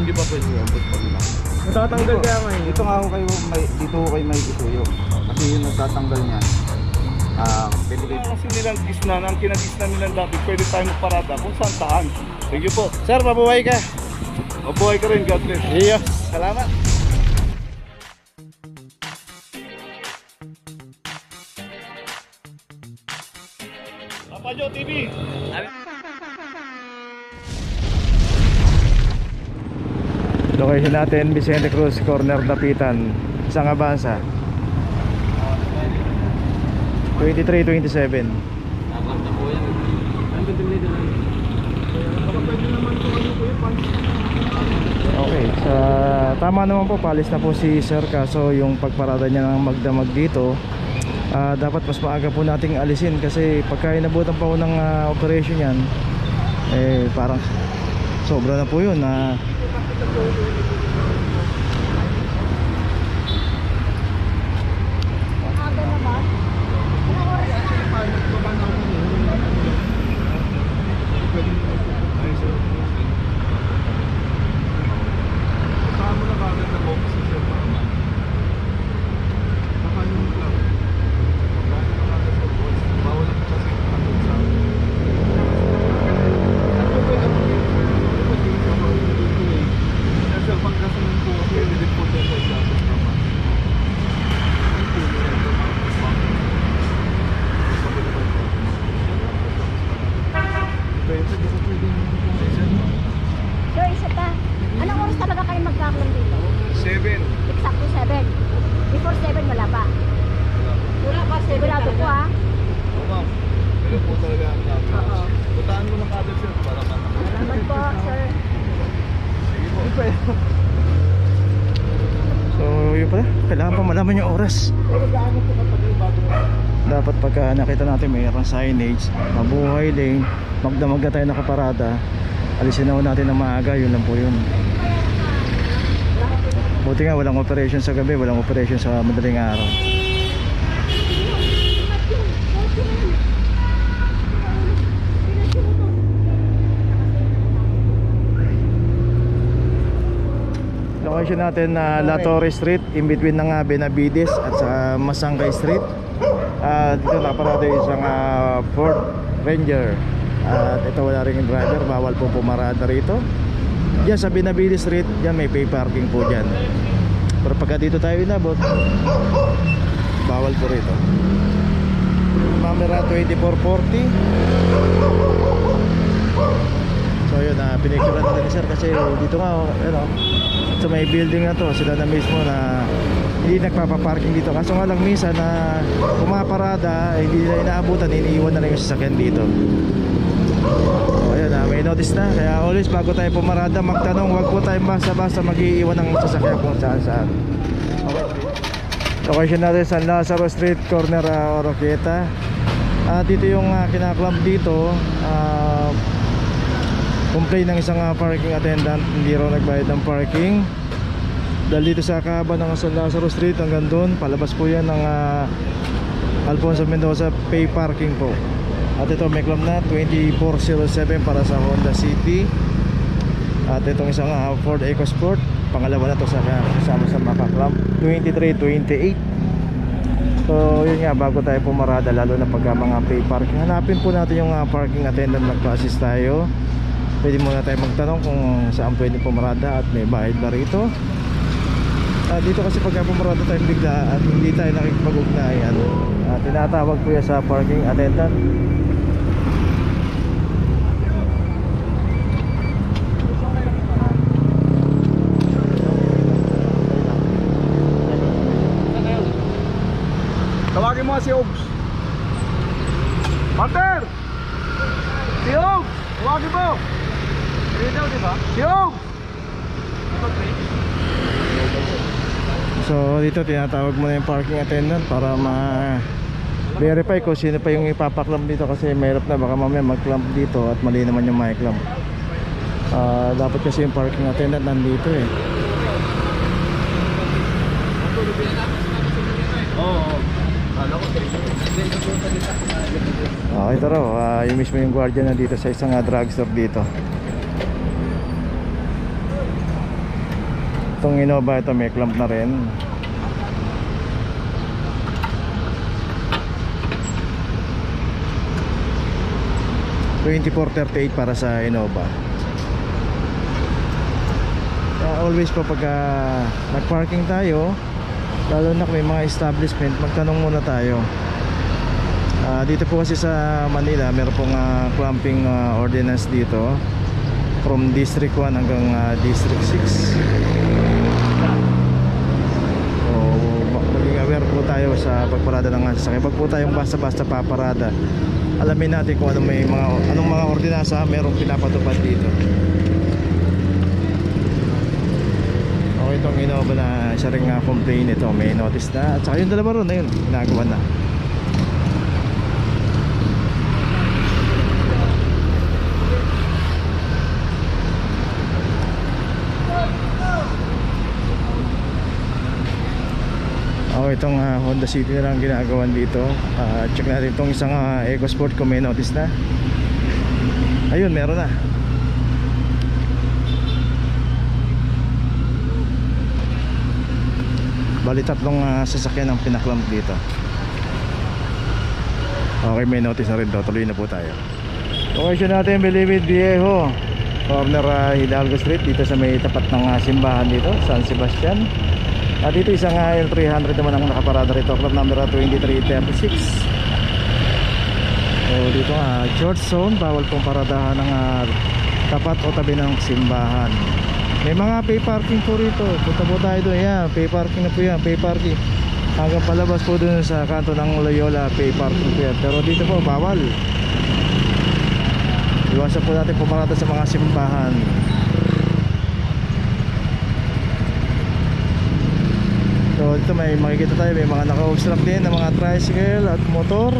Hindi pa pwede yung ambot pag na. Natatanggal kaya ngayon. Dito nga ako kayo, dito ko kayo may isuyo. Kasi yung nagtatanggal niyan, pwede kayo. Kasi nilang gisna, ang kinagisna nilang dati, pwede tayo magparada kung saan saan. Thank you po. Sir, mabuhay ka. Mabuhay ka rin, God bless. Iyo. Salamat. Papa Joe TV. Location natin, Vicente Cruz, corner Dapitan, isang Avanza 23-27. Okay, sa tama naman po, palis na po si Sir, kaso yung pagparada niya ng magdamag dito, dapat mas maaga po nating alisin kasi pagka inabutan pa po ng operation yan, eh parang sobra na po yun na Sir, isa pa. Anong oras talaga kayo magkakaroon dito? 7. Exacto 7. Before 7 wala pa. Wala pa 7 Sigurado po ha. Oo, ma'am. Pero po talaga ang dapat. Oo. Puntaan mo ng kada sir para matapos. Salamat po, sir. Sige po. so yun pala, kailangan pa malaman yung oras. Pero gaano po katagal bago Dapat pagka nakita natin mayroong signage, mabuhay lane, magdamag na tayo nakaparada, alisin na ho natin ng maaga, yun lang po yun. Buti nga walang operation sa gabi, walang operation sa madaling araw. Location natin na La Torre Street, in between ng Benavides at sa Masangkay Street. Dito nakaparada yung isang Ford Ranger. At ito wala rin yung driver, bawal po pumarada rito. Diyan sa Benavides Street, diyan may pay parking po dyan. Pero pagka dito tayo inabot, bawal po rito. Mamera 2440. So yun, pinicturean natin ni sir kasi dito nga, sa may building na to, sila na mismo na hindi nagpapaparking dito. Kaso nga lang minsan na pumaparada, hindi nila inaabutan, iniiwan na lang yung sasakyan dito. So ayun, may notice na. Kaya always bago tayo pumarada, magtanong, wag po tayong basta-basta mag-iiwan ng sasakyan kung saan-saan. Okay. Location natin San Lazaro Street, corner Oroquieta. Dito yung kinaklamp dito, complain ng isang parking attendant, hindi raw nagbayad ng parking. Dahil dito sa kahaba ng San Lazaro Street hanggang doon, palabas po yan ng Alfonso Mendoza pay parking po. At ito may clamp na 2407 para sa Honda City. At itong isang Ford EcoSport, pangalawa na to sa kasama sa maka-clamp, 2328. So yun nga, bago tayo pumarada, lalo na pagka mga pay parking, hanapin po natin yung parking attendant, magpa-assist tayo. Pwede muna tayo magtanong kung saan pwede pumarada at may bayad ba rito. Dito kasi pagka pumarada tayo bigla at hindi tayo nakikipag-ugnayan, tinatawag po yan sa parking attendant. Tawagin mo si Ogs. Partner! Si Ogs! Tawagin mo! Dito, di ba? Si Ogs! So dito tinatawag mo na yung parking attendant para ma-verify kung sino pa yung ipapaklamp dito, kasi mahirap na baka mamaya mag-clamp dito at mali naman yung may-clamp. Dapat kasi yung parking attendant nandito eh. Oo. Ito raw, yung mismo yung guardian na dito sa isang drugstore dito. Itong Innova ito may clamp na rin. $24.38 para sa Innova. Always po pagka nag-parking tayo, lalo na kung may mga establishment, magtanong muna tayo. Dito po kasi sa Manila meron pong clamping ordinance dito from District 1 hanggang District 6. So maging aware po tayo sa pagparada ng sasakyan. Pag po tayong basta-basta paparada, alamin natin kung anong mga ordinansa merong pinapatupad dito. Okay, itong Innova na siya rin complain ito, may notice na. At saka yung dalawa ron na yun, ginagawa na. Okay, itong Honda City na lang ginagawan dito. Check natin itong isang EcoSport kung may notice na. Ayun, meron na. Bali tatlong sasakyan ang pinaklamp dito. Okay, may notice na rin daw. Tuloy na po tayo. Location natin, Bilibid Viejo, corner Hidalgo Street, dito sa may tapat ng simbahan dito, San Sebastian. Dito isang L300 naman ang nakaparada rito, club number 2336. So dito short zone, bawal pong paradahan ng tapat o tabi ng simbahan. May mga pay parking po rito. Punta po tayo doon. Yan, pay parking na po yan. Pay parking hanggang palabas po doon sa kanto ng Loyola. Pay parking po yan. Pero dito po bawal. Iwasan po natin pumarada sa mga simbahan. So dito may makikita tayo, may mga naka-obstruct din ng mga tricycle at motor.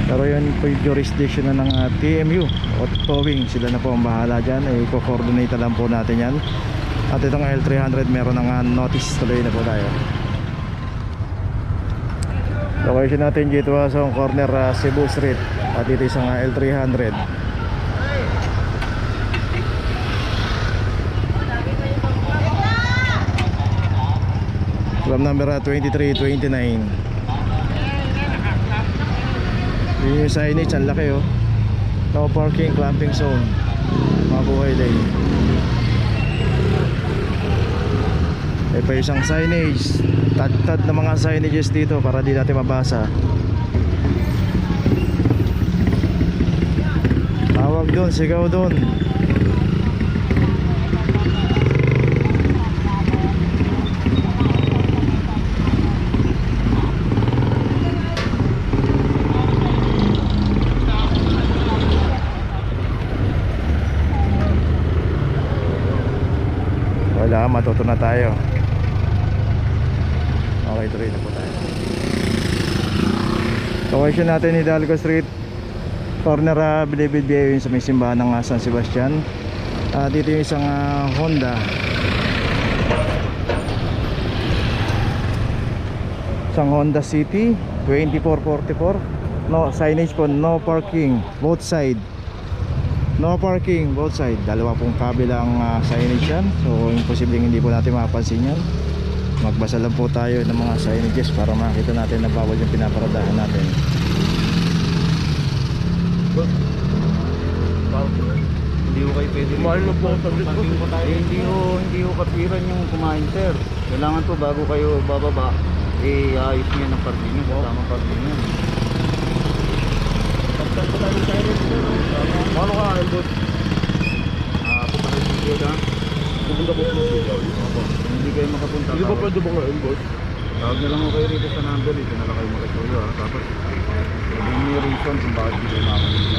Pero yun po yung jurisdiction na ng TMU o towing. Sila na po ang bahala dyan. I-coordinate lang po natin yan. At itong L300 meron ng notice. Tuloy na po tayo. Location natin dito sa corner Cebu Street. At dito isang L300. Club number 2329. Yung signage, ang laki oh. No parking, clamping zone. Mabuhay lane. Pa isang signage. Tad-tad na mga signages dito para di natin mabasa. Tawag doon, sigaw doon. Wala, matuto na tayo. Okay, tuloy na po tayo. Location natin Hidalgo Street, corner Bilibid Viejo, sa may simbahan ng San Sebastian. Dito yung isang Honda. Isang Honda City 2444. No signage po, no parking both side. No parking both side. Dalawa pong kabilang signage yan. So imposibleng hindi po natin mapapansin yan. Magbasa lang po tayo ng mga signages para makita natin na bawal yung pinaparadahan natin. Hindi ko kayo pwede. Mahal na po sa Hindi ko kapiran yung kumain, sir. Kailangan po bago kayo bababa, ayos nyo ng parking nyo. Kasama parking nyo. Paano ka, Elbot? Punta kayo sa Siyo, ha? Pupunta po sa Sigaw. Hindi kayo makapunta. Hindi ba pwede ba nga, Elbot? Tawag na lang mo kayo rito sa number. Dito na lang kayo makasuyo, ha? Tapos, sabihin nyo yung reason kung bakit hindi kayo makapunta.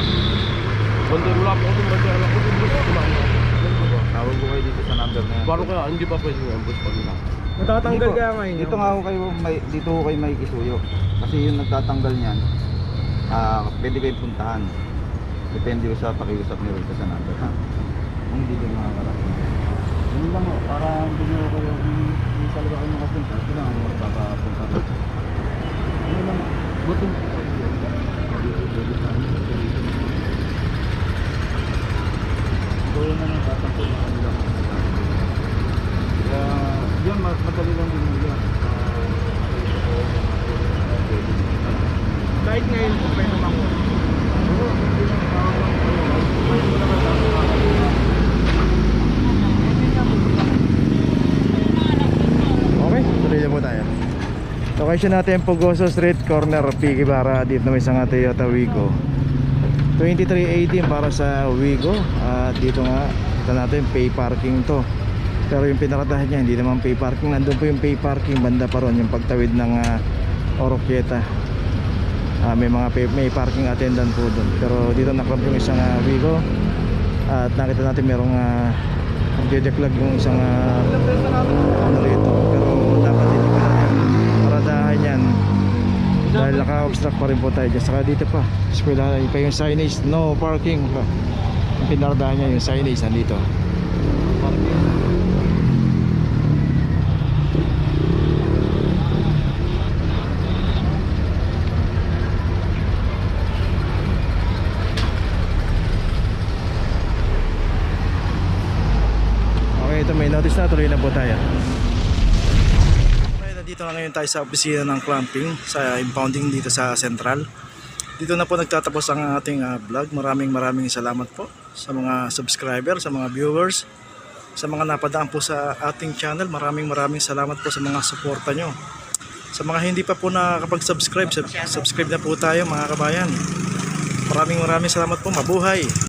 Banda, wala po ako banda. Alam ko din ba? Tawag ko kayo dito sa number na yan. Paano kaya, hindi ba pwede nga, Elbot? Pag na? Natatanggal kaya ngayon. Dito nga ako kayo, dito ko kayo may isuyo. Kasi yung nagtatanggal niyan, pwede kayong puntahan. Depende sa pakiusap niyo rito sa number, ha? Kung hindi kayo makakarating. Yun lang o, para hindi nyo kayo yung talaga kayo makapunta. Ito lang ang magpapapunta rito. Ano lang, butong. Ito yun na nang tatanggal na kanilang. Kaya Kahit ngayon po pwede manguha. Okay, tuloy na po tayo. Location natin Pugoso Street, corner Piggy Barra. Dito na may isang Toyota Wigo 2318 para sa Wigo. At dito nga, ito natin pay parking to. Pero yung pinakatahan niya, hindi naman pay parking. Nandun po yung pay parking, banda pa ron, yung pagtawid ng Oroquieta. May parking attendant po doon. Pero dito naklap yung isang Wigo. At nakita natin merong nagdedeklag yung isang ano rito. Pero dapat hindi pa natin paradahan yan, dahil naka-obstruct pa rin po tayo dyan. Saka dito pa, eskwelahan pa yung signage, no parking pa. Yung pinaradahan niya, yung signage nandito. Okay, ito may notice na, tuloy na po tayo. Okay, nandito na ngayon tayo sa opisina ng clamping, sa impounding dito sa Central. Dito na po nagtatapos ang ating vlog. Maraming salamat po sa mga subscriber, sa mga viewers, sa mga napadaan po sa ating channel. Maraming salamat po sa mga suporta nyo. Sa mga hindi pa po nakakapag-subscribe, subscribe na po tayo mga kabayan. Maraming salamat po. Mabuhay!